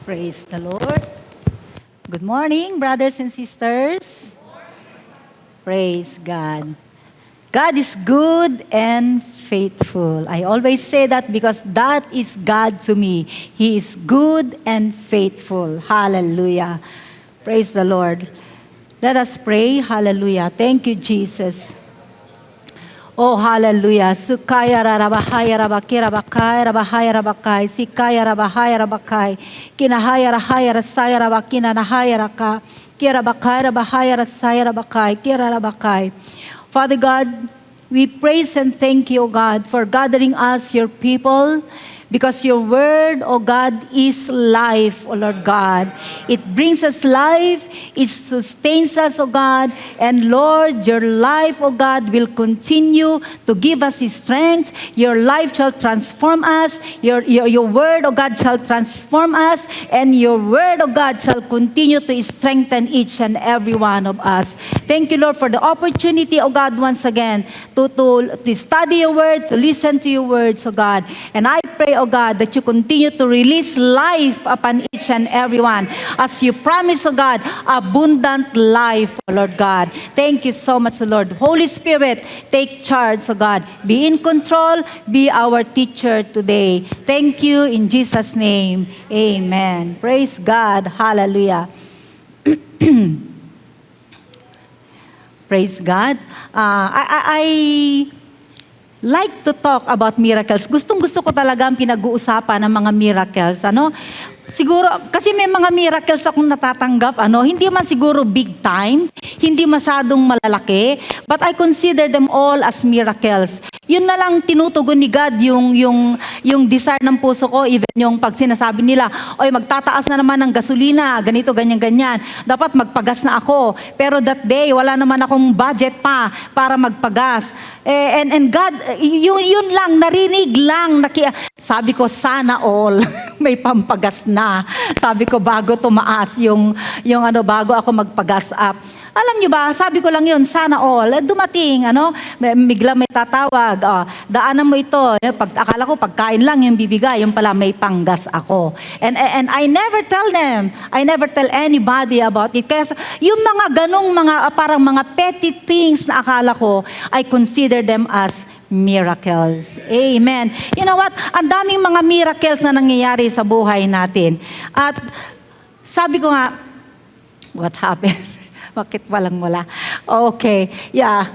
Praise the Lord. Good morning, brothers and sisters. Praise God. God is good and faithful. I always say that because that is God to me. He is good and faithful. Hallelujah. Praise the Lord. Let us pray. Hallelujah. Thank you, Jesus. Oh, hallelujah. Sukaya rarabahaya rabakira bakai rabahaya rabakai sikaya rabahaya rabakai kinahaya rahaya rasaya rabakina nahaya raka kira bakai rabahaya rasaya rabakai kira rabakai. Father God, we praise and thank you, God, for gathering us, your people, because your word, oh God, is life, oh Lord God. It brings us life, it sustains us, oh God, and Lord, your life, oh God, will continue to give us strength. Your life shall transform us. Your word, oh God, shall transform us, and your word, oh God, shall continue to strengthen each and every one of us. Thank you, Lord, for the opportunity, oh God, once again, to study your word, to listen to your words, oh God. And I pray, oh God, that you continue to release life upon each and every one. As you promise, oh God, abundant life, oh Lord God. Thank you so much, oh Lord. Holy Spirit, take charge, oh God. Be in control, be our teacher today. Thank you in Jesus' name. Amen. Praise God. Hallelujah. Praise God. I like to talk about miracles. Gustong-gusto ko talaga ang pinag-uusapan ng mga miracles. Siguro, kasi may mga miracles akong natatanggap, hindi man siguro big time, hindi masyadong malalaki, but I consider them all as miracles. Yun na lang tinutugon ni God yung desire ng puso ko, even yung pag sinasabi nila, oy, magtataas na naman ng gasolina, ganito, ganyan. Dapat magpagas na ako. Pero that day, wala naman akong budget pa para magpagas. And God, yun lang, narinig lang. Sabi ko, sana all, may pampagas na. Sabi ko, bago tumaas bago ako magpagas up. Alam niyo ba, sabi ko lang yun, sana all. Dumating, bigla may tatawag, daanan mo ito. Akala ko, pagkain lang yung bibigay, yung pala may panggas ako. And I never tell them, I never tell anybody about it. Kaya yung mga ganong parang mga petty things na akala ko, I consider them as miracles. Amen. You know what? Ang daming mga miracles na nangyayari sa buhay natin. At sabi ko nga, what happened? Bakit walang wala? Okay. Yeah.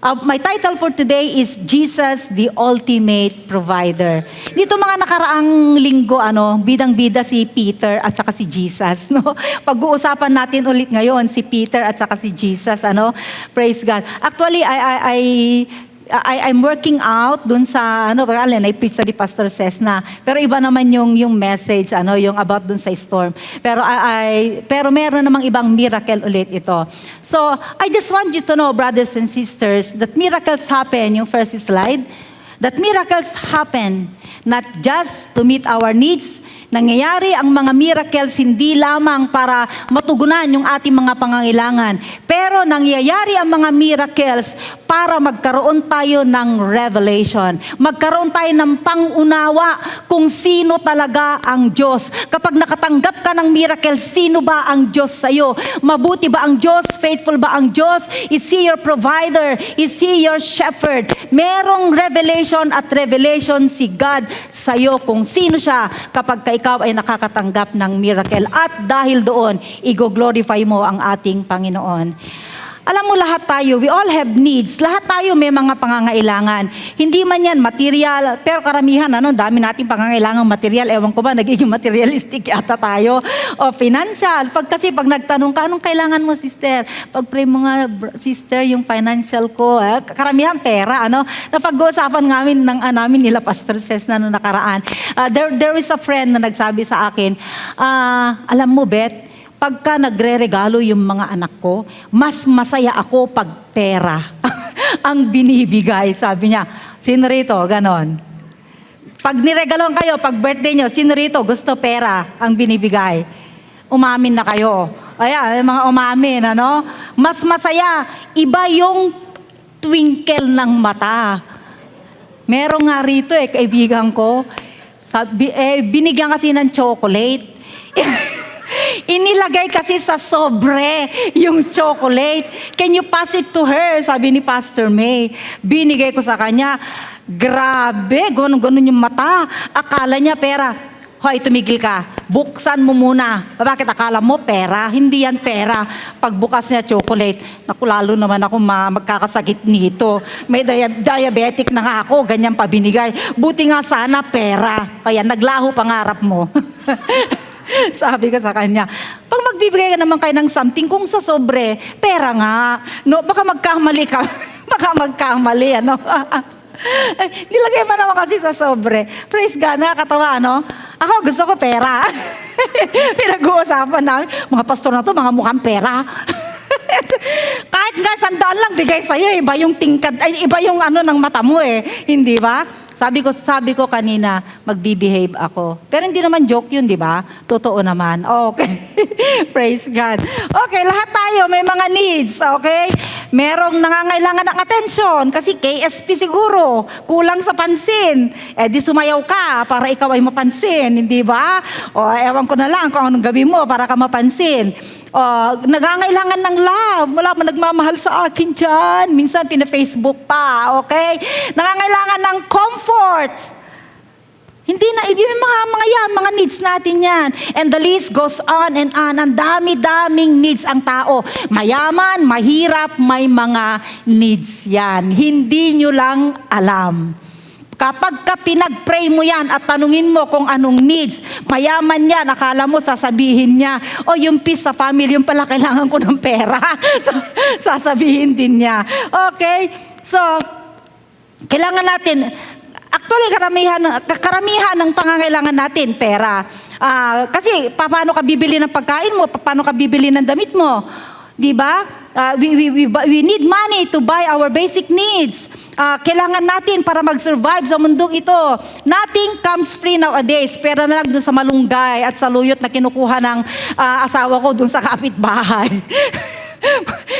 My title for today is Jesus, the Ultimate Provider. Dito mga nakaraang linggo, bidang-bida si Peter at saka si Jesus. No? Pag-uusapan natin ulit ngayon si Peter at saka si Jesus. Praise God. Actually, I'm working out dun sa, na-preach sa ni Pastor Cesna. Pero iba naman yung message, yung about dun sa storm. Pero meron namang ibang miracle ulit ito. So, I just want you to know, brothers and sisters, that miracles happen, yung first slide, that miracles happen not just to meet our needs. Nangyayari ang mga miracles hindi lamang para matugunan yung ating mga pangangailangan, pero nangyayari ang mga miracles para magkaroon tayo ng revelation. Magkaroon tayo ng pangunawa kung sino talaga ang Diyos. Kapag nakatanggap ka ng miracle, sino ba ang Diyos sa'yo? Mabuti ba ang Diyos? Faithful ba ang Diyos? Is He your provider? Is He your shepherd? Merong revelation at revelation si God sa'yo kung sino siya kapag ikaw ay nakakatanggap ng miracle. At dahil doon, i-glorify mo ang ating Panginoon. Alam mo, lahat tayo, we all have needs. Lahat tayo may mga pangangailangan. Hindi man yan material, pero karamihan, dami nating pangangailangan material. Ewan ko ba, nagiging materialistic yata tayo. O financial. Kasi pag nagtanong ka, anong kailangan mo, sister? Pag pray mo nga, sister, yung financial ko. Karamihan pera, Napag-uusapan namin nila Pastor Cesna noong nakaraan. There is a friend na nagsabi sa akin, alam mo, Beth, pagka nagre-regalo yung mga anak ko, mas masaya ako pag pera ang binibigay. Sabi niya, sino rito? Ganon. Pag niregalon kayo, pag birthday nyo, sino rito? Gusto pera ang binibigay. Umamin na kayo. Ayan, mga umamin, Mas masaya. Iba yung twinkle ng mata. Meron nga rito kaibigan ko. Binigyan kasi ng chocolate. Inilagay kasi sa sobre yung chocolate. Can you pass it to her? Sabi ni Pastor May. Binigay ko sa kanya. Grabe, ganun yung mata. Akala niya pera. Hoy, tumigil ka. Buksan mo muna. Bakit akala mo pera? Hindi yan pera. Pagbukas niya chocolate, naku, lalo naman ako magkakasakit nito. May diabetic na nga ako, ganyan pa binigay. Buti nga sana pera. Kaya naglaho pangarap mo. Sabi ko sa kanya, pag magbibigay ka naman kayo ng something, kung sa sobre, pera nga. No, baka magkamali ka. Baka magkamali, ano? Nilagay mo naman kasi sa sobre. Praise God, nakakatawa, no? Ako, gusto ko pera. Pinag-uusapan namin, mga pastor na to, mga mukhang pera. Kahit nga 100 lang bigay sa'yo, iba yung tingkad, ay, iba yung ano ng mata mo eh. Hindi ba? Sabi ko kanina, mag-behave ako. Pero hindi naman joke yun, di ba? Totoo naman. Okay. Praise God. Okay, lahat tayo may mga needs, okay? Merong nangangailangan ng atensyon kasi KSP siguro, kulang sa pansin. Eh di sumayaw ka para ikaw ay mapansin, hindi ba? O ewan ko na lang kung anong gawin mo para ka mapansin. Nagangailangan ng love. Wala man nagmamahal sa akin dyan. Minsan pina-Facebook pa, okay? Nangangailangan ng comfort. Hindi na, yung mga needs natin yan. And the list goes on and on. Ang dami-daming needs ang tao. Mayaman, mahirap, may mga needs yan. Hindi nyo lang alam. Kapag ka pinag-pray mo yan at tanungin mo kung anong needs, mayaman yan, akala mo sasabihin niya, yung peace sa family, yung pala kailangan ko ng pera. Sasabihin din niya. Okay? So, kailangan natin, actually karamihan ng pangangailangan natin, pera. Kasi paano ka bibili ng pagkain mo, paano ka bibili ng damit mo? Di ba? We need money to buy our basic needs. Kailangan natin para mag-survive sa mundong ito. Nothing comes free nowadays. Pera na lang dun sa malunggay at sa luyot na kinukuha ng asawa ko dun sa kapitbahay.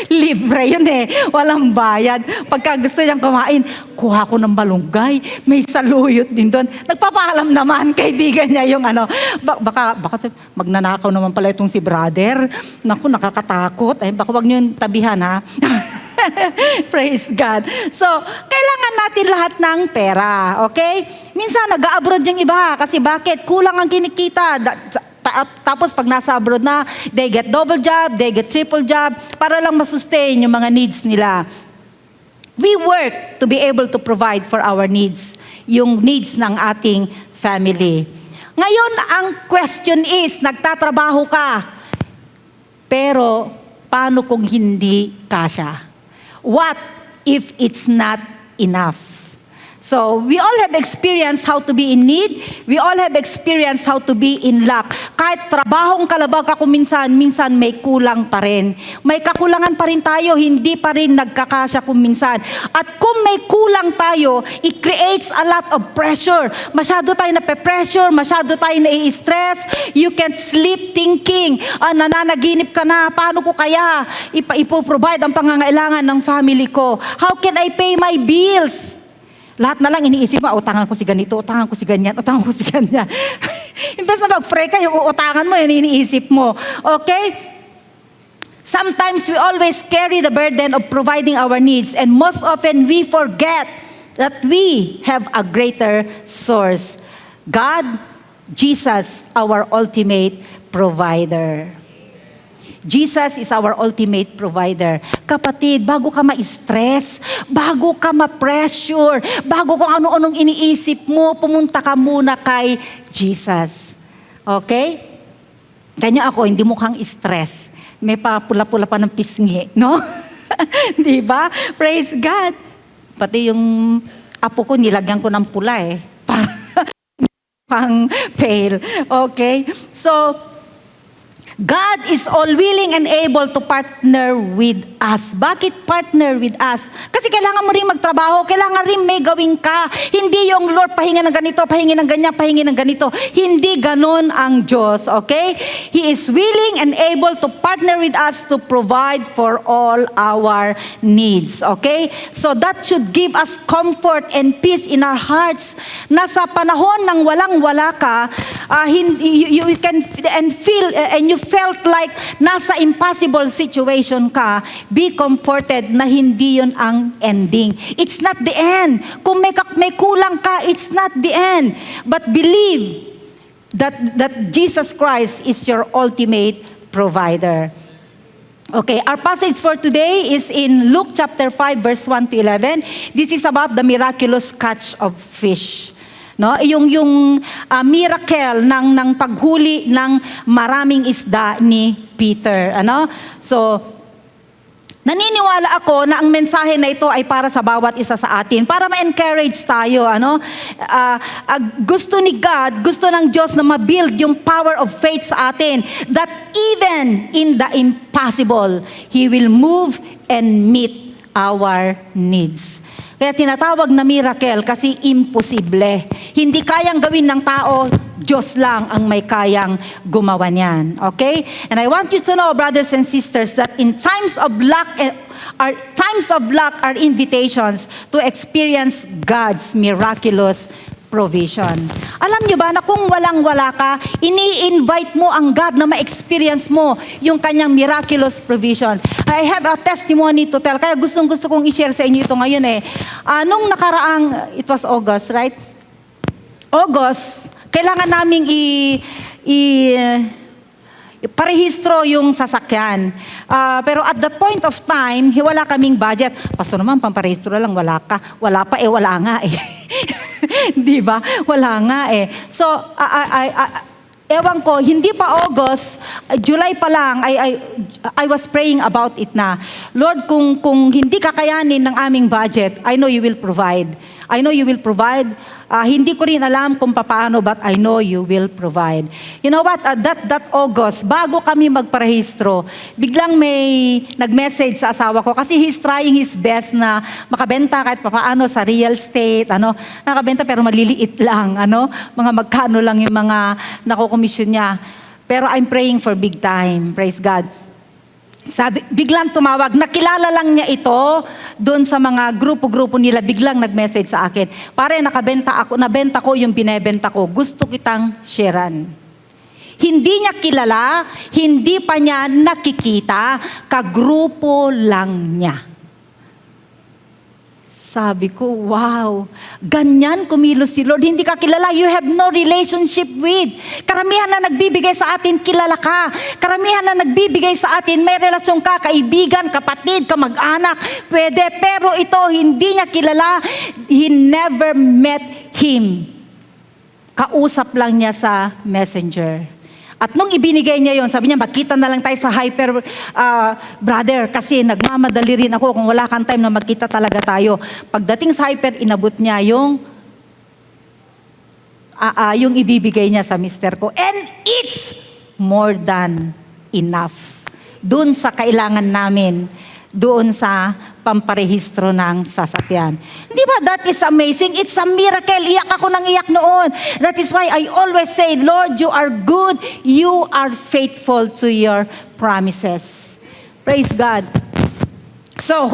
Libre yun eh. Walang bayad. Pagka gusto niyang kumain, kuha ko ng malunggay. May saluyot din doon. Nagpapaalam naman, kaibigan niya yung ano. Baka magnanakaw naman pala itong si brother. Naku, nakakatakot. Ay, baka wag niyo yung tabihan ha. Praise God. So, kailangan natin lahat ng pera. Okay? Minsan, nag-a-abroad yung iba. Kasi bakit? Kulang ang kinikita. Tapos pag nasa abroad na, they get double job, they get triple job, para lang masustain yung mga needs nila. We work to be able to provide for our needs, yung needs ng ating family. Ngayon, ang question is, nagtatrabaho ka, pero paano kung hindi kasya? What if it's not enough? So, we all have experienced how to be in need. We all have experienced how to be in lack. Kahit trabahong kalabag ako minsan may kulang pa rin. May kakulangan pa rin tayo, hindi pa rin nagkakasya kung minsan. At kung may kulang tayo, it creates a lot of pressure. Masyado tayo nape-pressure, masyado tayo nai-stress. You can't sleep thinking, nananaginip ka na, paano ko kaya ipoprovide ang pangangailangan ng family ko? How can I pay my bills? Lahat na lang iniisip mo, utangan ko si ganito, utangan ko si ganyan, utangan ko si ganyan. Imbes na mag-pray ka, yung utangan mo, yun iniisip mo. Okay? Sometimes we always carry the burden of providing our needs, and most often we forget that we have a greater source. God, Jesus, our ultimate provider. Jesus is our ultimate provider. Kapatid, bago ka ma-stress, bago ka ma-pressure, bago kung ano-anong iniisip mo, pumunta ka muna kay Jesus. Okay? Kanya ako, hindi mukhang stress. May pula-pula pa ng pisngi, no? Di ba? Praise God. Pati yung apo ko, nilagyan ko ng pula eh. Pang pale. Okay? So, God is all willing and able to partner with us. Bakit partner with us? Kasi kailangan mo rin magtrabaho, kailangan rin may gawin ka. Hindi yung Lord, pahinga ng ganito, pahinga ng ganyan, pahinga ng ganito. Hindi ganon ang Diyos, okay? He is willing and able to partner with us to provide for all our needs, okay? So that should give us comfort and peace in our hearts. Nasa panahon ng walang-wala ka, you can and feel and you felt like nasa impossible situation ka, be comforted na hindi yun ang ending. It's not the end. Kung may kulang ka, it's not the end. But believe that Jesus Christ is your ultimate provider. Okay, our passage for today is in Luke chapter 5 verse 1 to 11. This is about the miraculous catch of fish. No, yung miracle ng paghuli ng maraming isda ni Peter, ano? So naniniwala ako na ang mensahe na ito ay para sa bawat isa sa atin, para ma-encourage tayo, ano? Gusto ni God, gusto ng Diyos na ma-build yung power of faith sa atin, that even in the impossible, He will move and meet our needs. Kaya tinatawag na miracle kasi imposible. Hindi kayang gawin ng tao, Diyos lang ang may kayang gumawa niyan. Okay? And I want you to know, brothers and sisters, that in times of luck are invitations to experience God's miraculous provision. Alam niyo ba na kung walang-wala ka, ini-invite mo ang God na ma-experience mo yung kanyang miraculous provision. I have a testimony to tell, kaya gustong-gusto kong i-share sa inyo ito ngayon eh. Nung nakaraang, it was August, right? August, kailangan naming parehistro yung sasakyan. Pero at that point of time, wala kaming budget. Paso naman, pamparehistro lang, wala ka. Wala pa wala nga eh. Di ba? Wala nga eh. So, ewan ko, hindi pa August, July pa lang, I was praying about it na, Lord, kung hindi kakayanin ng aming budget, I know you will provide. I know you will provide. Hindi ko rin alam kung paano, but I know you will provide. You know what? That August, bago kami magparehistro, biglang may nag-message sa asawa ko kasi he's trying his best na makabenta kahit papaano sa real estate, nakabenta pero maliliit lang, mga magkano lang yung mga nakukomisyon niya. Pero I'm praying for big time. Praise God. Sabi, biglang tumawag, nakilala lang niya ito doon sa mga grupo-grupo nila, biglang nag-message sa akin. Pare, nabenta ko yung binebenta ko, gusto kitang sharean. Hindi niya kilala, hindi pa niya nakikita, kagrupo lang niya. Sabi ko, wow, ganyan kumilos si Lord. Hindi ka kilala, you have no relationship with. Karamihan na nagbibigay sa atin, kilala ka. Karamihan na nagbibigay sa atin, may relasyon ka, kaibigan, kapatid, kamag-anak. Pwede, pero ito, hindi niya kilala. He never met him. Kausap lang niya sa messenger. At nung ibinigay niya yon, sabi niya, magkita na lang tayo sa Hyper, brother, kasi nagmamadali rin ako kung wala kang time na magkita talaga tayo. Pagdating sa Hyper, inabot niya yung ibibigay niya sa mister ko. And it's more than enough. Doon sa kailangan namin, doon sa pamparehistro ng sasakyan. Di ba, that is amazing? It's a miracle. Iyak ako ng iyak noon. That is why I always say, Lord, you are good. You are faithful to your promises. Praise God. So,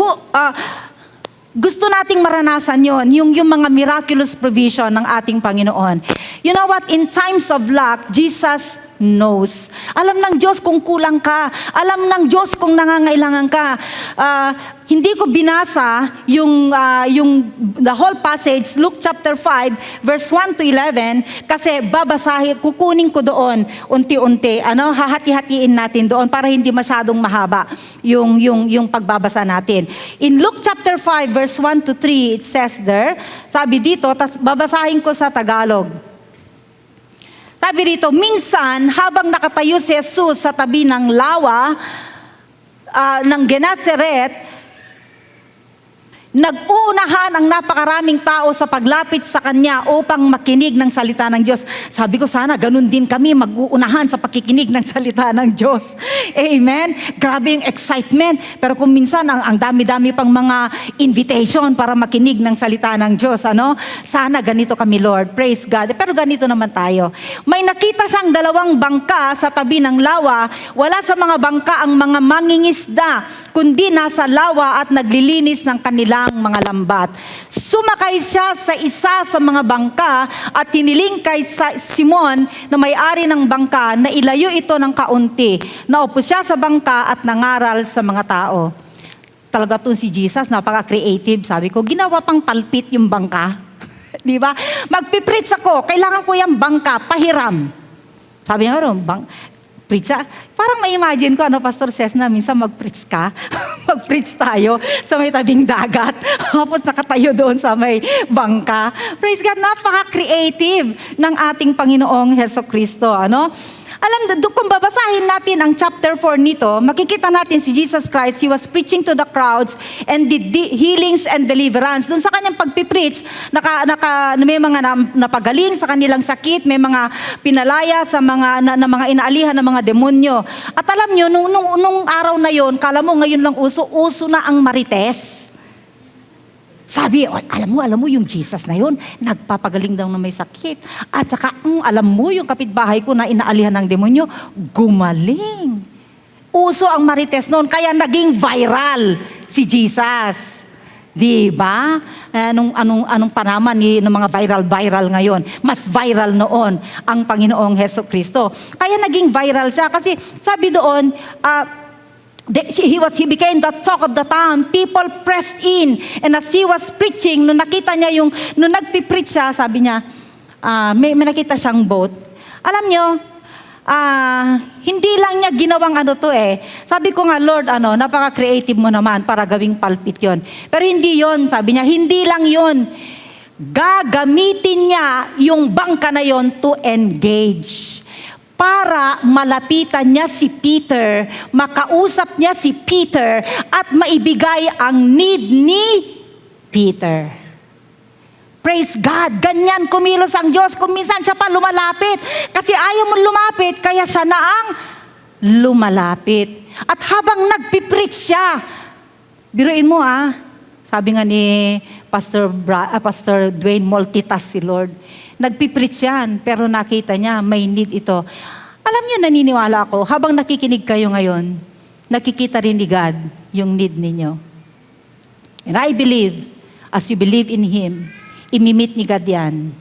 gusto nating maranasan yon, yung mga miraculous provision ng ating Panginoon. You know what? In times of lack, Jesus knows. Alam ng Diyos kung kulang ka. Alam ng Diyos kung nangangailangan ka. Hindi ko binasa yung the whole passage, Luke chapter 5, verse 1 to 11, kasi kukunin ko doon unti-unti. Hahati-hatiin natin doon para hindi masyadong mahaba yung pagbabasa natin. In Luke chapter 5, verse 1 to 3, it says there, sabi dito, babasahin ko sa Tagalog. Sabi rito, minsan habang nakatayo si Jesus sa tabi ng lawa ng Gennesaret, Nag-uunahan ang napakaraming tao sa paglapit sa Kanya upang makinig ng salita ng Diyos. Sabi ko, sana ganun din kami mag-uunahan sa pakikinig ng salita ng Diyos. Amen? Grabe yung excitement. Pero kung minsan, ang dami-dami pang mga invitation para makinig ng salita ng Diyos. Sana ganito kami, Lord. Praise God. Pero ganito naman tayo. May nakita siyang 2 bangka sa tabi ng lawa. Wala sa mga bangka ang mga mangingisda, kundi nasa lawa at naglilinis ng kanilang mga lambat. Sumakay siya sa isa sa mga bangka at hiniling kay Simon na may-ari ng bangka na ilayo ito ng kaunti. Naupo siya sa bangka at nangaral sa mga tao. Talaga itong si Jesus, napaka-creative. Sabi ko, ginawa pang palpit yung bangka. Di ba? Magpipreach ako, kailangan ko yung bangka, pahiram. Sabi niya, preach. Parang ma-imagine ko, Pastor Cesna, minsan mag-preach ka. Mag-preach tayo sa may tabing dagat. Tapos nakatayo doon sa may bangka. Praise God, napaka-creative ng ating Panginoong Hesukristo. Alam, kung babasahin natin ang chapter 4 nito, makikita natin si Jesus Christ, He was preaching to the crowds and did healings and deliverance. Doon sa kanyang pagpipreach, may mga napagaling sa kanilang sakit, may mga pinalaya sa mga inaalihan ng mga demonyo. At alam nyo, nung araw na yon, kala mo ngayon lang uso na ang marites. Sabi, alam mo yung Jesus na yun, nagpapagaling daw na may sakit. At saka, alam mo yung kapitbahay ko na inaalihan ng demonyo, gumaling. Uso ang marites noon, kaya naging viral si Jesus. Di ba? Anong panaman ng mga viral ngayon? Mas viral noon ang Panginoong Hesukristo. Kaya naging viral siya kasi sabi doon, he became the talk of the town. People pressed in. And as he was preaching, nung nakita niya nung nagpipreach siya, sabi niya, may nakita siyang boat. Alam niyo, hindi lang niya ginawang Sabi ko nga, Lord, napaka-creative mo naman para gawing pulpit yon. Pero hindi yon, sabi niya, hindi lang yon. Gagamitin niya yung bangka na yon to engage. Para malapitan niya si Peter, makausap niya si Peter, at maibigay ang need ni Peter. Praise God! Ganyan kumilos ang Diyos. Kung minsan siya pa lumalapit, kasi ayaw mo lumapit, kaya siya na ang lumalapit. At habang nagpipreach siya, biruin mo sabi nga ni Pastor Dwayne, multitask si Lord. Nagpipreach yan, pero nakita niya, may need ito. Alam niyo, naniniwala ako, habang nakikinig kayo ngayon, nakikita rin ni God yung need ninyo. And I believe, as you believe in Him, imimit ni God yan.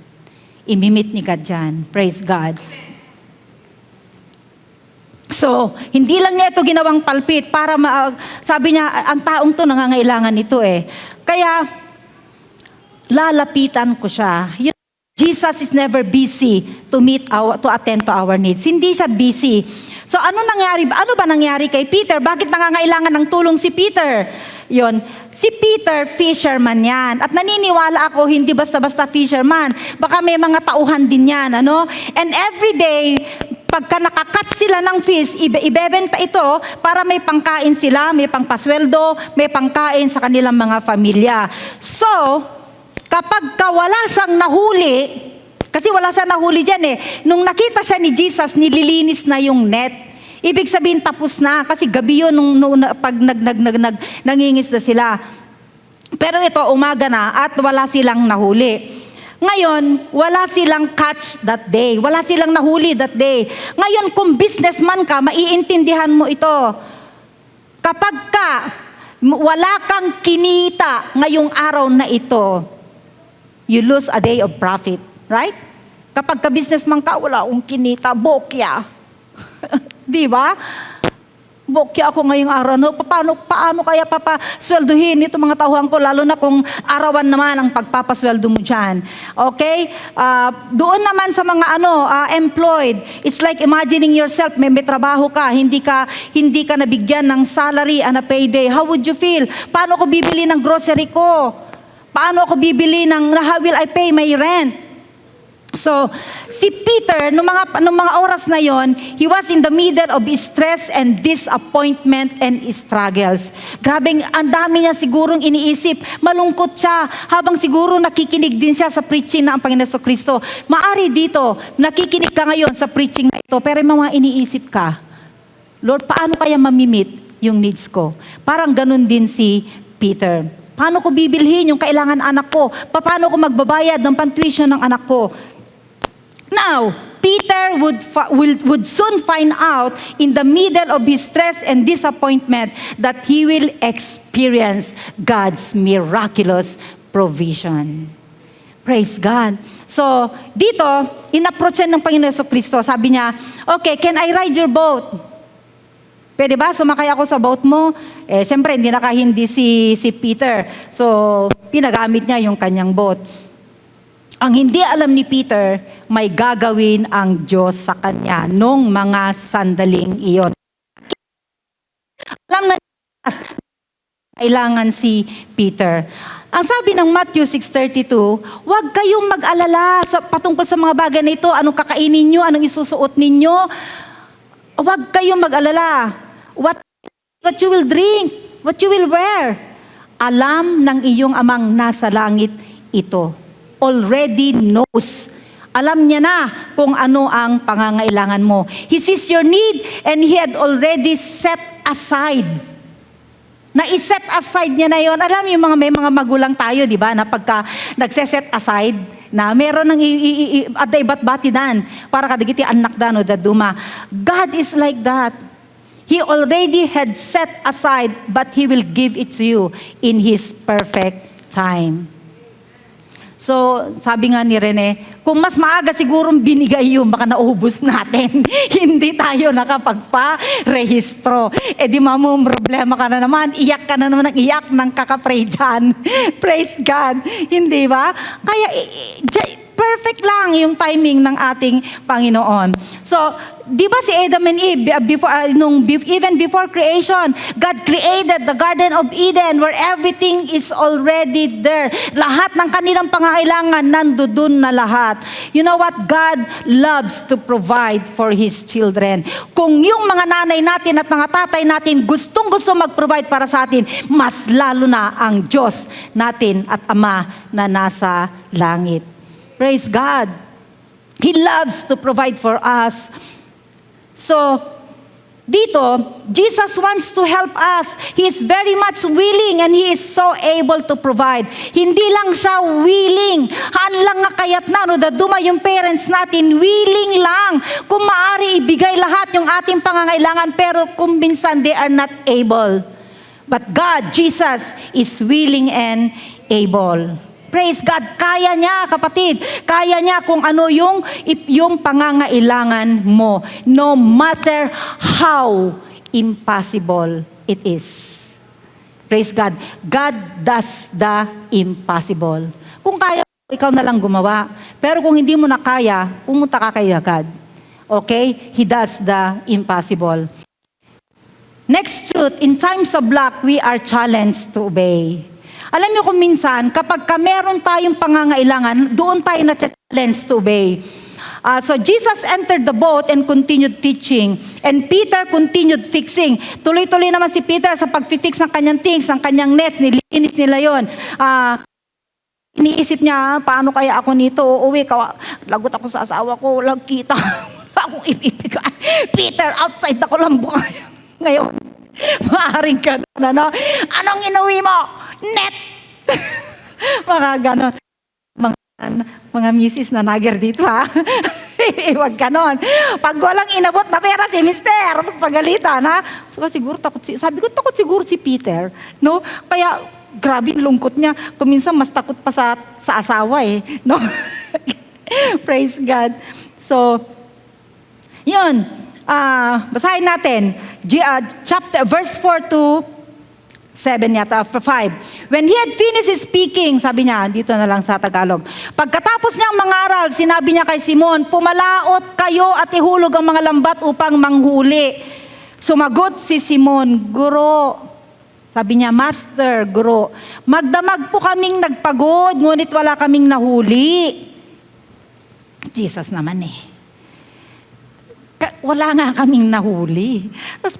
Imimit ni God yan. Praise God. So, hindi lang niya ito ginawang palpit para sabi niya, ang taong to nangangailangan nito Kaya, lalapitan ko siya. Jesus is never busy to attend to our needs. Hindi siya busy. So ano ba nangyari kay Peter? Bakit nangangailangan ng tulong si Peter? Si Peter, fisherman yan. At naniniwala ako, hindi basta-basta fisherman. Baka may mga tauhan din yan. And every day, pagka nakakatch sila ng fish, ibebenta ito para may pangkain sila, may pangpasweldo, may pangkain sa kanilang mga pamilya. So, kapag wala siyang nahuli, kasi wala siyang nahuli dyan nung nakita siya ni Jesus, nililinis na yung net. Ibig sabihin tapos na, kasi gabi yun pag nangingisda sila. Pero ito, umaga na at wala silang nahuli. Ngayon, wala silang catch that day. Wala silang nahuli that day. Ngayon, kung businessman ka, maiintindihan mo ito. Kapag wala kang kinita ngayong araw na ito, you lose a day of profit, right? Kapag ka-businessman ka, wala akong kinita, bokya. Di ba? Bokya ako ngayong araw. Paano kaya papasweldohin itong mga tauhan ko, lalo na kung arawan naman ang pagpapasweldo mo dyan. Okay? Doon naman sa mga employed, it's like imagining yourself, may trabaho ka, hindi ka nabigyan ng salary and a payday. How would you feel? Paano ko bibili ng grocery ko? Paano ako bibili how will I pay my rent? So, si Peter, nung mga oras na yon, he was in the middle of stress and disappointment and struggles. Grabe, ang dami niya sigurong iniisip. Malungkot siya, habang siguro nakikinig din siya sa preaching na ang Panginoon Jesucristo. Maari dito, nakikinig ka ngayon sa preaching na ito, pero may mga iniisip ka, Lord, paano kaya mamimit yung needs ko? Parang ganun din si Peter. Paano ko bibilhin yung kailangan anak ko? Paano ko magbabayad ng pantuition ng anak ko? Now, Peter would soon find out in the middle of his stress and disappointment that he will experience God's miraculous provision. Praise God. So, dito, in-approach ng Panginoon Jesucristo. Sabi niya, okay, can I ride your boat? Pwede ba? Sumakay ako sa boat mo? Siyempre, hindi nakahindi si Peter. So, pinagamit niya yung kanyang boat. Ang hindi alam ni Peter, may gagawin ang Diyos sa kanya nung mga sandaling iyon. Alam na kailangan si Peter. Ang sabi ng Matthew 6:32, huwag kayong mag-alala patungkol sa mga bagay na ito, anong kakainin nyo, anong isusuot ninyo. Huwag kayong mag-alala. What you will drink, what you will wear. Alam ng iyong amang nasa langit ito. Already knows. Alam niya na kung ano ang pangangailangan mo. He sees your need and He had already set aside. Na-set aside niya na yon. Alam niyo may mga magulang tayo, di ba, na pagka nagse-set aside, na meron ng aday bat-batidan para kadagiti anak dano daduma. God is like that. He already had set aside, but He will give it to you in His perfect time. So, sabi nga ni Rene, kung mas maaga sigurong binigay yun, baka naubos natin. Hindi tayo nakapagpa-rehistro. Di problema ka na naman, iyak ka na naman ng iyak ng kakapray dyan. Praise God. Hindi ba? Kaya, perfect lang yung timing ng ating Panginoon. So, di ba si Adam and Eve, even before creation, God created the Garden of Eden where everything is already there. Lahat ng kanilang pangangailangan, nandoon na lahat. You know what? God loves to provide for His children. Kung yung mga nanay natin at mga tatay natin gustong-gusto mag-provide para sa atin, mas lalo na ang Diyos natin at Ama na nasa langit. Praise God. He loves to provide for us. So, dito, Jesus wants to help us. He is very much willing and He is so able to provide. Hindi lang siya willing. Hanlang nga kayat na, daduma yung parents natin, willing lang. Kung maaari, ibigay lahat yung ating pangangailangan, pero kung minsan they are not able. But God, Jesus, is willing and able. Praise God, kaya niya, kapatid. Kaya niya kung ano yung pangangailangan mo. No matter how impossible it is. Praise God. God does the impossible. Kung kaya, ikaw na lang gumawa. Pero kung hindi mo na kaya, pumunta ka kay God. Okay? He does the impossible. Next truth, in times of lack, we are challenged to obey. Alam niyo kung minsan, kapag meron tayong pangangailangan, doon tayo na-challenge to obey. So Jesus entered the boat and continued teaching. And Peter continued fixing. Tuloy-tuloy naman si Peter sa pag-fix ng kanyang things, ng kanyang nets, nilinis nila yon. Iniisip niya, paano kaya ako nito? Uuwi, lagot ako sa asawa ko, walang kita. Akong ipipigay. Peter, outside ako lang buhay. Ngayon, maaaring ka na, no? Anong inuwi mo? Net! Mga ganon. Mga misis na nager dito, ha? Huwag ganon. Pag walang inabot na pera si mister, pagpagalitan, ha? So, siguro sabi ko, takot siguro si Peter, no? Kaya, grabe lungkot niya. Kuminsan, mas takot pa sa asawa, no? Praise God. So, yun. Basahin natin. Verse 4 to 7 yata, 5. When he had finished speaking, sabi niya, dito na lang sa Tagalog, pagkatapos niyang mangaral, sinabi niya kay Simon, pumalaot kayo at ihulog ang mga lambat upang manghuli. Sumagot si Simon, Guro, sabi niya, Master, Guro, magdamag po kaming nagpagod, ngunit wala kaming nahuli. Jesus naman eh. Wala nga kaming nahuli. Tapos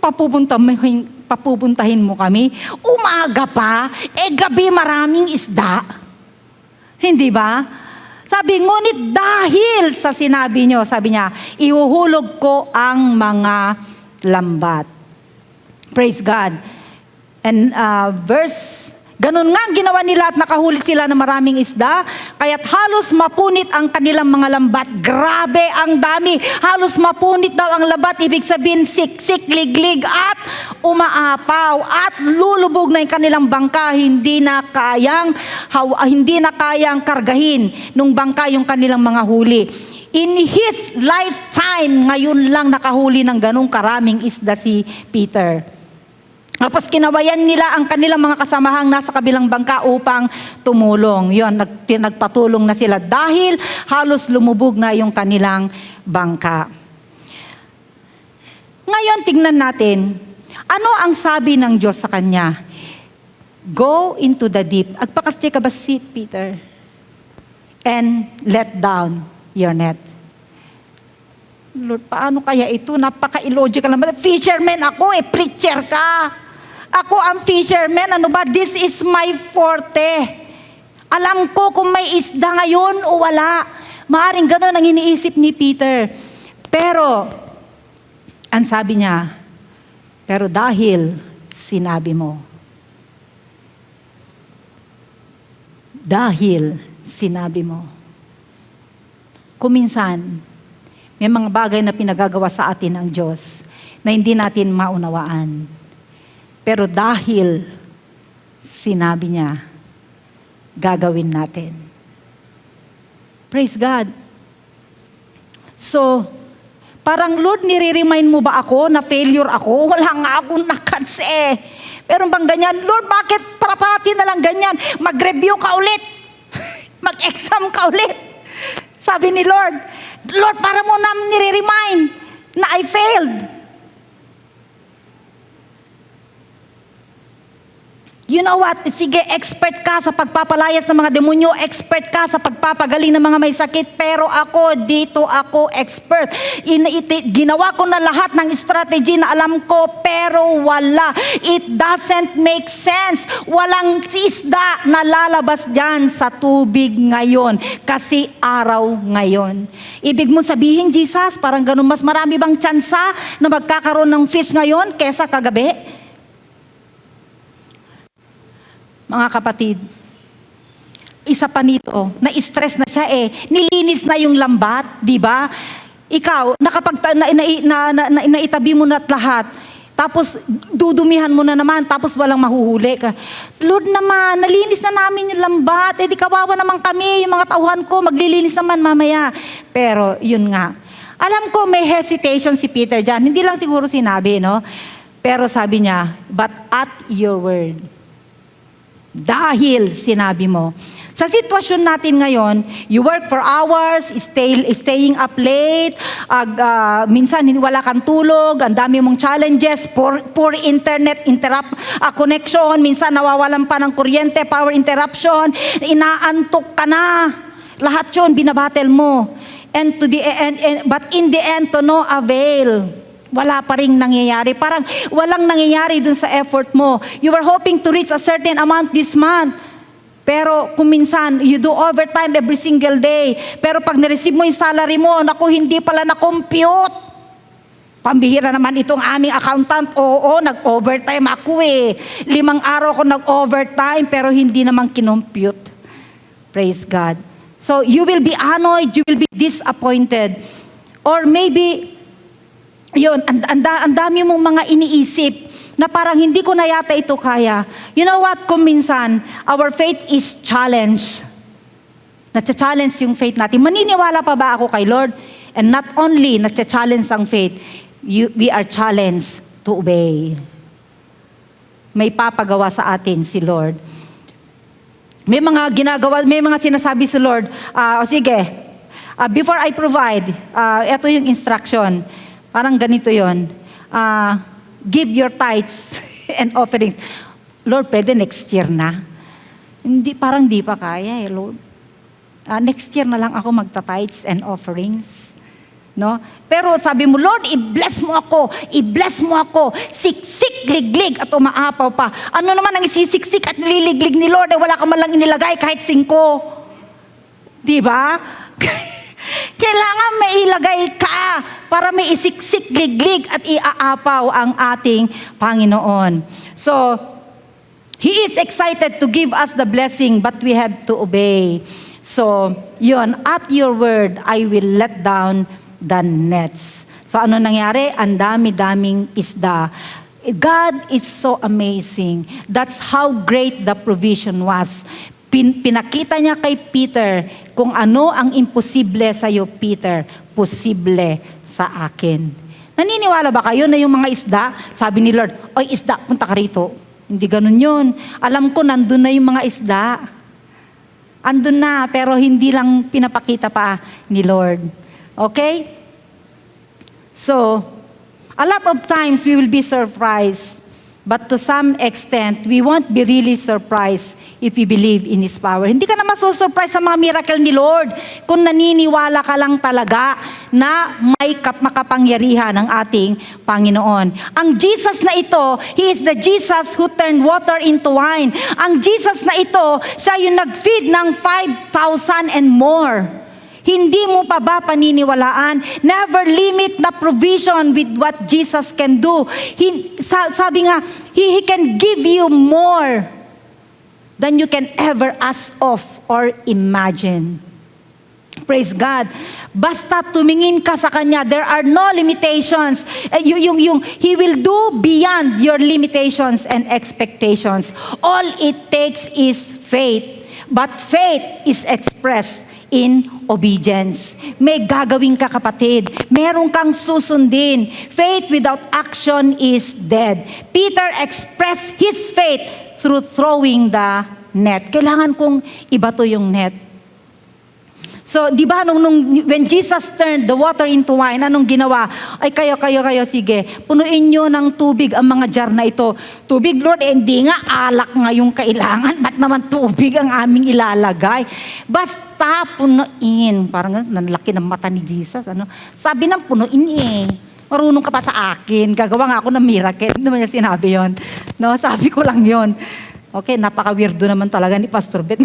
papupuntahin mo kami. Umaga pa, gabi maraming isda. Hindi ba? Sabi, ngunit dahil sa sinabi nyo, sabi niya, ihuhulog ko ang mga lambat. Praise God. And ganun nga ang ginawa nila at nakahuli sila ng maraming isda, kaya't halos mapunit ang kanilang mga lambat. Grabe ang dami. Halos mapunit daw ang lambat. Ibig sabihin, siksik, liglig at umaapaw. At lulubog na yung kanilang bangka. Hindi na kayang kargahin nung bangka yung kanilang mga huli. In his lifetime, ngayon lang nakahuli ng ganung karaming isda si Peter. Tapos kinawayan nila ang kanilang mga kasamahang nasa kabilang bangka upang tumulong. Yun, nagpatulong na sila dahil halos lumubog na yung kanilang bangka. Ngayon, tignan natin, ano ang sabi ng Diyos sa kanya? Go into the deep. Agpakasya ka ba si Peter? And let down your net. Lord, paano kaya ito? Napaka-illogical naman. Fisherman ako preacher ka. Ako ang fisherman, ano ba? This is my forte. Alam ko kung may isda ngayon o wala. Maaring gano'n ang iniisip ni Peter. Pero, ang sabi niya, pero dahil sinabi mo. Dahil sinabi mo. Kuminsan, may mga bagay na pinagagawa sa atin ng Diyos na hindi natin maunawaan. Pero dahil sinabi niya, gagawin natin. Praise God. So, parang Lord, nire-remind mo ba ako na failure ako? Wala nga akong nakats Pero bang ganyan? Lord, bakit parati na lang ganyan? Mag-review ka ulit. Mag-exam ka ulit. Sabi ni Lord, para mo namin nire-remind na I failed. You know what? Sige, expert ka sa pagpapalayas ng mga demonyo, expert ka sa pagpapagaling ng mga may sakit, pero dito ako expert. Ginawa ko na lahat ng strategy na alam ko, pero wala. It doesn't make sense. Walang isda na lalabas dyan sa tubig ngayon, kasi araw ngayon. Ibig mo sabihin, Jesus, parang ganun, mas marami bang tsansa na magkakaroon ng fish ngayon kesa kagabi? Mga kapatid, isa pa nito, na-stress na siya nilinis na yung lambat, di ba? Ikaw, naitabi mo na lahat, tapos dudumihan mo na naman, tapos walang mahuhuli ka. Lord naman, nalinis na namin yung lambat, di kawawa naman kami, yung mga tauhan ko, maglilinis naman mamaya. Pero, yun nga. Alam ko may hesitation si Peter dyan, hindi lang siguro sinabi, no? Pero sabi niya, but at your word. Dahil sinabi mo. Sa sitwasyon natin ngayon, you work for hours, staying up late, minsan wala kang tulog, ang dami mong challenges, poor internet, connection, minsan nawawalan pa ng kuryente, power interruption, inaantok ka na. Lahat yun, binabattle mo. But in the end, to no avail. Wala pa rin nangyayari. Parang walang nangyayari dun sa effort mo. You were hoping to reach a certain amount this month. Pero kung minsan, you do overtime every single day. Pero pag na-receive mo yung salary mo, naku, hindi pala na-compute. Pambihira naman itong aming accountant. Oo, nag-overtime ako 5 araw ako nag-overtime, pero hindi naman kinompute. Praise God. So, you will be annoyed, you will be disappointed. Or maybe, yun, ang dami mong mga iniisip na parang hindi ko na yata ito kaya. You know what? Kung minsan, our faith is challenged. Natcha-challenge yung faith natin. Maniniwala pa ba ako kay Lord? And not only natcha-challenge ang faith, we are challenged to obey. May papagawa sa atin si Lord. May mga ginagawa, may mga sinasabi si Lord, sige, before I provide, ito yung instruction. Parang ganito yon. Give your tithes and offerings. Lord, pwede next year na. Parang di pa kaya Lord. Next year na lang ako magta-tithes and offerings. No? Pero sabi mo, Lord, i-bless mo ako, i-bless mo ako, siksik, liglig, at umaapaw pa. Ano naman ang isisiksik at liliglig ni Lord, wala ka man lang inilagay kahit 5. Di ba? Kailangan may ilagay ka para may isiksik, liglig, at iaapaw ang ating Panginoon. So, He is excited to give us the blessing, but we have to obey. So, yun, at your word, I will let down the nets. So, ano nangyari? Ang dami-daming isda. God is so amazing. That's how great the provision was. Pinakita niya kay Peter kung ano ang imposible sa iyo, Peter, posible sa akin. Naniniwala ba kayo na yung mga isda, sabi ni Lord, oy isda, punta ka rito. Hindi ganun yun. Alam ko, nandun na yung mga isda. Andun na, pero hindi lang pinapakita pa ni Lord. Okay? So, a lot of times we will be surprised. But to some extent, we won't be really surprised if we believe in His power. Hindi ka na masusurprise sa mga miracle ni Lord kung naniniwala ka lang talaga na may makapangyarihan ng ating Panginoon. Ang Jesus na ito, He is the Jesus who turned water into wine. Ang Jesus na ito, siya yung nag-feed ng 5,000 and more. Hindi mo pa ba paniniwalaan? Never limit the provision with what Jesus can do. Sabi nga, He can give you more than you can ever ask of or imagine. Praise God. Basta tumingin ka sa Kanya, there are no limitations. He will do beyond your limitations and expectations. All it takes is faith. But faith is expressed in obedience. May gagawin ka, kapatid. Meron kang susundin. Faith without action is dead. Peter expressed his faith through throwing the net. Kailangan kong ibato yung net. So, di ba, when Jesus turned the water into wine, anong ginawa? Ay, kayo, sige, punuin nyo ng tubig ang mga jar na ito. Tubig, Lord, hindi nga, alak nga yung kailangan. Ba't naman tubig ang aming ilalagay? Basta punuin. Parang nanlaki ng mata ni Jesus. Sabi ng punuin Marunong ka pa sa akin. Gagawa nga ako ng miracle. Hindi naman niya sinabi yun. No, sabi ko lang yun. Okay, napaka-weirdo naman talaga ni Pastor Bet.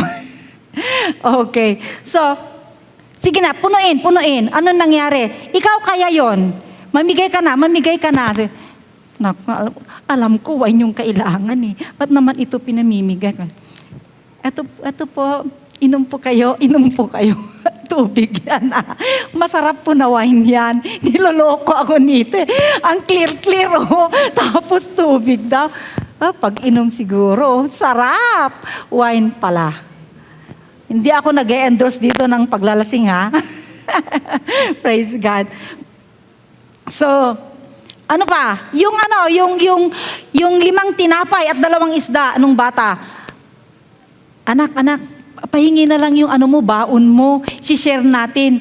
Okay, so, sige na, punuin. Ano nangyari? Ikaw kaya yon. Mamigay ka na. Naku, alam ko, wine yung kailangan eh. Ba't naman ito pinamimigay? Ito po, inom po kayo. Tubig yan Masarap po na wine yan. Niloloko ako nito eh. Ang clear Tapos tubig daw. Pag inom siguro, sarap. Wine pala. Hindi ako nag-endorse dito ng paglalasing ha. Praise God. So, ano pa? Yung 5 tinapay at 2 isda nung bata. Anak, pahingi na lang yung baon mo. Si-share natin.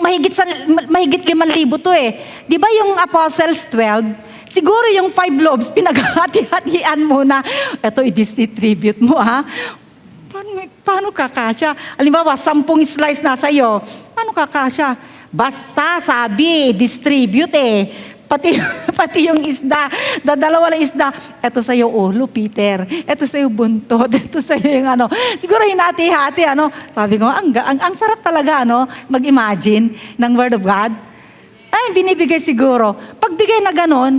Mahigit 5,000 to eh. Di ba yung Apostles 12? Siguro yung 5 loaves, pinaghati-hatian mo na. Ito, i-distribute mo ha. Paano kakasya? Halimbawa, 10 slice na sa'yo. Paano kakasya? Basta, sabi, distribute Pati yung isda, 2 lang isda. Ito sa'yo ulo, Peter. Ito sa'yo buntot. Ito sa'yo yung Siguro hinati-hati, Sabi ko, ang sarap talaga, mag-imagine ng Word of God. Ay, binibigay siguro. Pagbigay na ganon,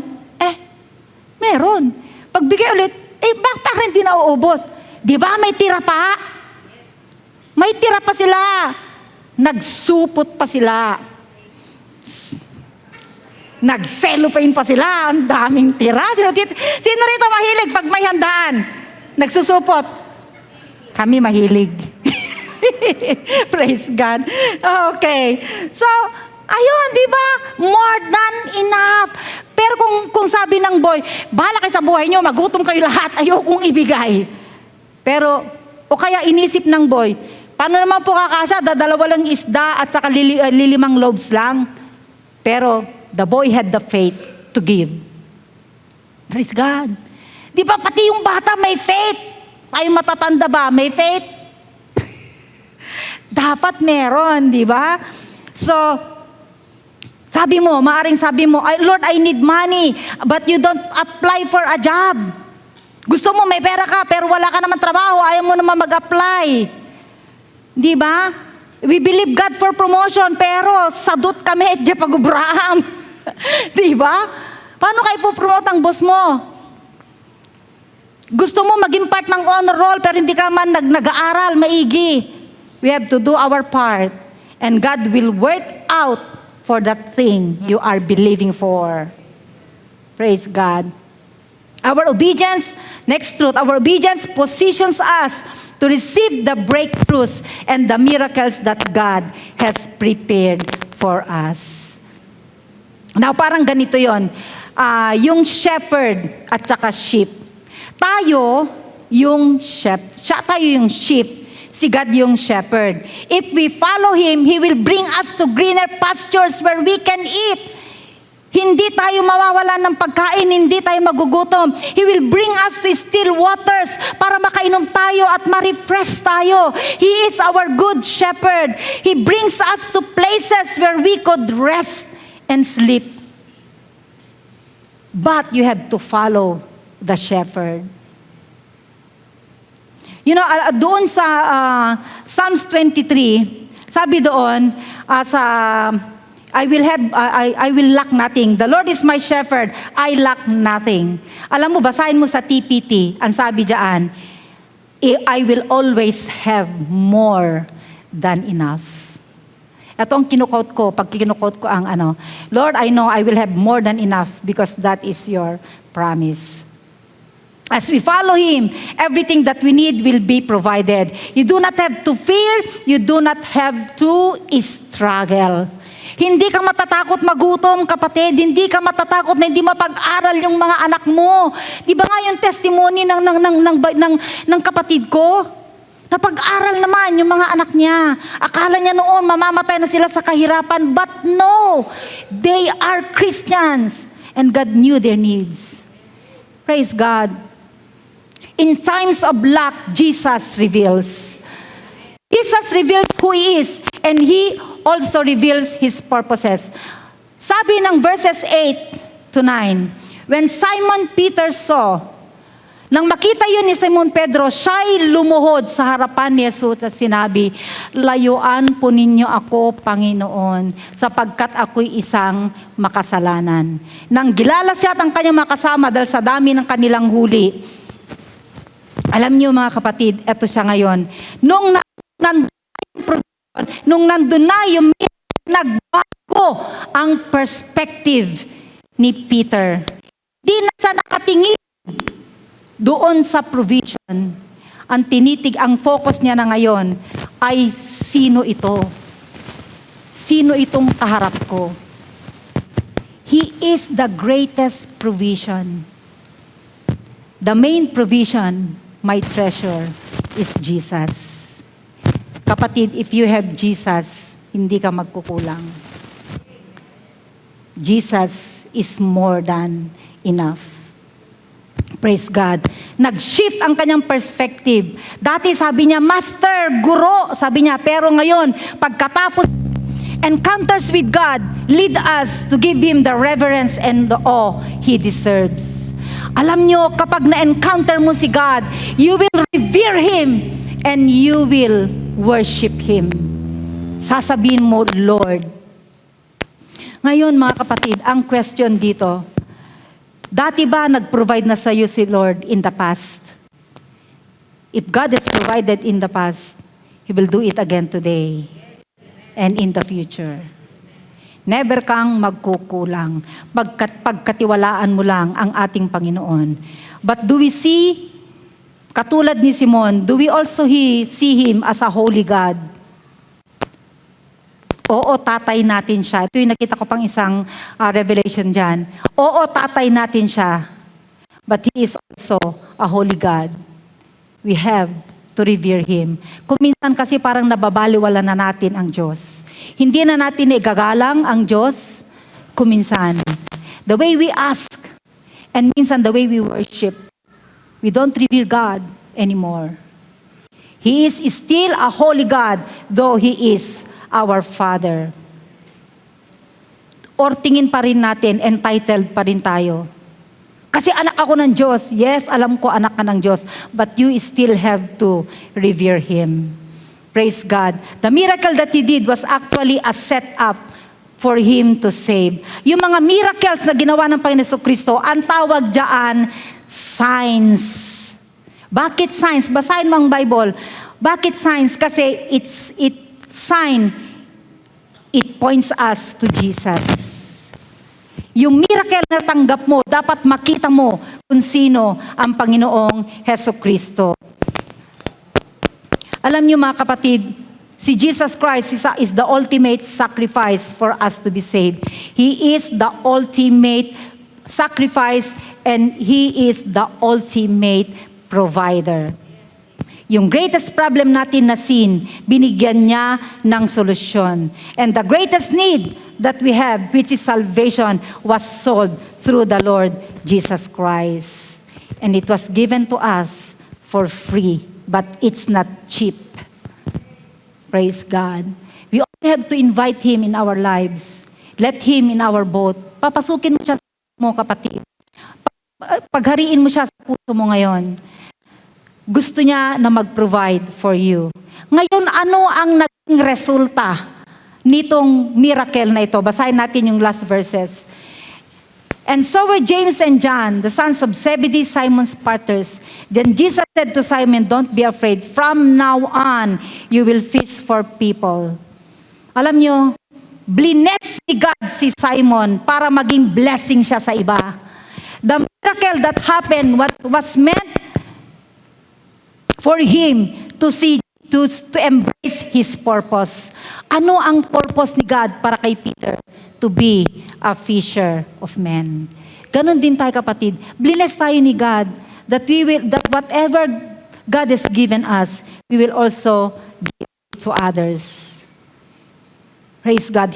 meron. Pagbigay ulit, bakit hindi na uubos? Di ba may tira pa? May tira pa sila. Nagsupot pa sila. Nagselopain pa sila. Ang daming tira. Sino rito mahilig pag may handaan? Nagsusupot. Kami mahilig. Praise God. Okay. So, ayun, di ba? More than enough. Pero kung sabi ng boy, bahala kayo sa buhay nyo, magutom kayo lahat, ayokong ibigay. Pero, o kaya inisip ng boy, paano naman po kakasya? 2 lang isda at saka 5 loaves lang. Pero, the boy had the faith to give. Praise God. Di ba pati yung bata may faith? Tayo matatanda ba? May faith? Dapat meron, di ba? So, maaring sabi mo, Lord, I need money, but you don't apply for a job. Gusto mo, may pera ka, pero wala ka naman trabaho, ayaw mo naman mag-apply. Di ba? We believe God for promotion, pero sadot kami at Jepagubraham. Di ba? Paano kayo po-promote ang boss mo? Gusto mo maging part ng honor roll, pero hindi ka man nag-aaral, maigi. We have to do our part, and God will work out for that thing you are believing for. Praise God. Our obedience, next truth, our obedience positions us to receive the breakthroughs and the miracles that God has prepared for us. Now, parang ganito yon, yung shepherd at saka sheep. Tayo yung sheep. Si God yung shepherd. If we follow Him, He will bring us to greener pastures where we can eat. Hindi tayo mawawalan ng pagkain, hindi tayo magugutom. He will bring us to still waters para makainom tayo at ma-refresh tayo. He is our good shepherd. He brings us to places where we could rest and sleep. But you have to follow the shepherd. You know, doon sa Psalms 23, sabi doon, I will lack nothing. The Lord is my shepherd, I lack nothing. Alam mo, basahin mo sa TPT, ang sabi diyan, I will always have more than enough. Ito ang kinukot ko, pag kinukot ko ang Lord, I know I will have more than enough because that is your promise. As we follow Him, everything that we need will be provided. You do not have to fear, you do not have to struggle. Hindi ka matatakot magutom, kapatid. Hindi ka matatakot na hindi mapag-aral yung mga anak mo. Di ba nga yung testimony ng kapatid ko? Napag-aral naman yung mga anak niya. Akala niya noon mamamatay na sila sa kahirapan, but no, they are Christians and God knew their needs. Praise God. In times of lack, Jesus reveals. Jesus reveals who He is, and He also reveals His purposes. Sabi ng verses 8 to 9, when Simon Peter saw, nang makita yun ni Simon Pedro, siya'y lumuhod sa harapan ni Jesus at sinabi, layuan po ninyo ako, Panginoon, sapagkat ako'y isang makasalanan. Nang gilala siya at ang kanyang makasama dahil sa dami ng kanilang huli, alam niyo mga kapatid, eto siya ngayon. Nung nandun na yung nagbago ang perspective ni Peter. Di na siya nakatingin doon sa provision. Ang focus niya na ngayon ay sino ito? Sino itong kaharap ko? He is the greatest provision. The main provision, my treasure, is Jesus. Kapatid, if you have Jesus, hindi ka magkukulang. Jesus is more than enough. Praise God. Nag-shift ang kanyang perspective. Dati sabi niya, Master, Guro, sabi niya. Pero ngayon, pagkatapos encounters with God, lead us to give Him the reverence and the awe He deserves. Alam nyo, kapag na-encounter mo si God, you will revere Him and you will worship Him. Sasabihin mo, Lord. Ngayon mga kapatid, ang question dito, dati ba nag-provide na sa iyo si Lord in the past? If God has provided in the past, He will do it again today and in the future. Never kang magkukulang. Pagkatiwalaan mo lang ang ating Panginoon. But do we see, katulad ni Simon, do we also see Him as a holy God? Oo, tatay natin siya. Ito yung nakita ko pang isang revelation dyan. Oo, tatay natin siya. But He is also a holy God. We have to revere Him. Kung minsan kasi parang nababaliwala na natin ang Diyos. Hindi na natin igagalang ang Diyos kuminsan. The way we ask and minsan the way we worship, we don't revere God anymore. He is still a holy God, though He is our Father. Or tingin pa rin natin, entitled pa rin tayo. Kasi anak ako ng Diyos. Yes, alam ko anak ka ng Diyos. But you still have to revere Him. Praise God. The miracle that He did was actually a setup for Him to save. Yung mga miracles na ginawa ng Panginoon Kristo, ang tawag dyan, signs. Bakit signs? Basahin mo ang Bible. Bakit signs? Kasi it points us to Jesus. Yung miracle na tanggap mo, dapat makita mo kung sino ang Panginoong Heso Kristo. Alam niyo mga kapatid, si Jesus Christ is the ultimate sacrifice for us to be saved. He is the ultimate sacrifice and He is the ultimate provider. Yung greatest problem natin na sin, binigyan niya ng solusyon. And the greatest need that we have, which is salvation, was solved through the Lord Jesus Christ. And it was given to us for free, but it's not cheap. Praise God. We only have to invite Him in our lives. Let Him in our boat. Papasukin mo siya sa mo, kapatid. Paghariin mo siya sa puso mo ngayon. Gusto niya na mag-provide for you. Ngayon, ano ang naging resulta nitong miracle na ito? Basahin natin yung last verses. And so were James and John, the sons of Zebedee, Simon's partners. Then Jesus said to Simon, "Don't be afraid. From now on, you will fish for people." Alam nyo, bless ni God si Simon para maging blessing siya sa iba. The miracle that happened, what was meant for him to embrace his purpose. Ano ang purpose ni God para kay Peter? To be a fisher of men. Ganon din tayo, kapatid. Bless tayo ni God that whatever God has given us, we will also give to others. Praise God.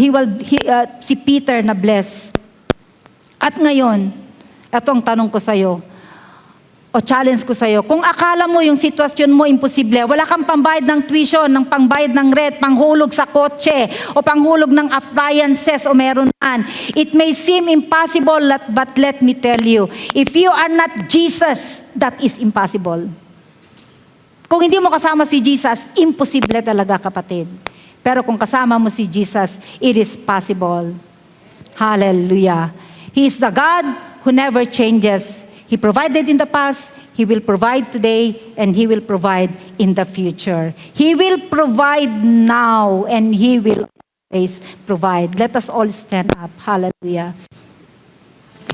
Si Peter na bless. At ngayon, etong tanong ko sa iyo, o challenge ko sa'yo, kung akala mo yung sitwasyon mo imposible, wala kang pambayad ng tuition, ng pangbayad ng rent, panghulog sa kotse, o panghulog ng appliances, o meron man. It may seem impossible, but let me tell you, if you are not Jesus, that is impossible. Kung hindi mo kasama si Jesus, imposible talaga, kapatid. Pero kung kasama mo si Jesus, it is possible. Hallelujah. He is the God who never changes. He provided in the past, He will provide today, and He will provide in the future. He will provide now, and He will always provide. Let us all stand up. Hallelujah.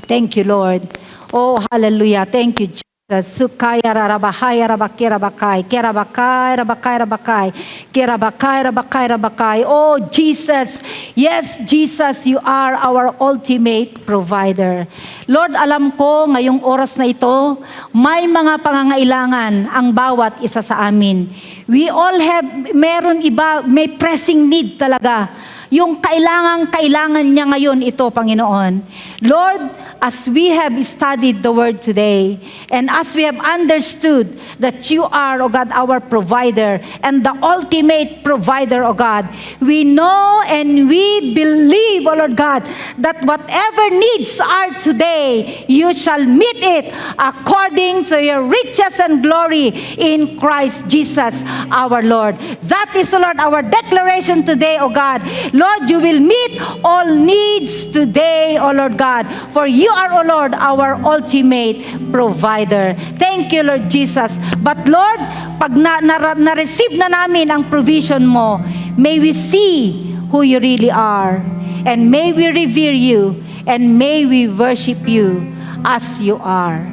Thank you, Lord. Oh, hallelujah. Thank you, Jesus. Sukaya rarabahaya rabakirabakay, kirabakay, rabakay, rabakay, kirabakay, rabakay, rabakay. Oh, Jesus. Yes, Jesus, you are our ultimate provider. Lord, alam ko ngayong oras na ito, may mga pangangailangan ang bawat isa sa amin. We all have, meron iba, may pressing need talaga. Yung kailangan niya ngayon ito, Panginoon. Lord, as we have studied the Word today, and as we have understood that you are, O God, our provider, and the ultimate provider, O God, we know and we believe, O Lord God, that whatever needs are today, you shall meet it according to your riches and glory in Christ Jesus, our Lord. That is, O Lord, our declaration today, O God. Lord, you will meet all needs today, O Lord God, for you are, O Lord, our ultimate provider. Thank you, Lord Jesus. But Lord, pag na-receive na namin ang provision mo, may we see who you really are, and may we revere you, and may we worship you as you are.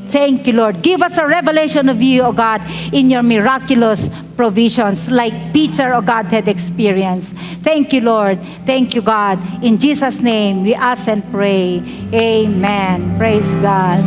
Thank you, Lord. Give us a revelation of you, O God, in your miraculous provisions like Peter, O God, had experienced. Thank you, Lord. Thank you, God. In Jesus' name, we ask and pray. Amen. Praise God.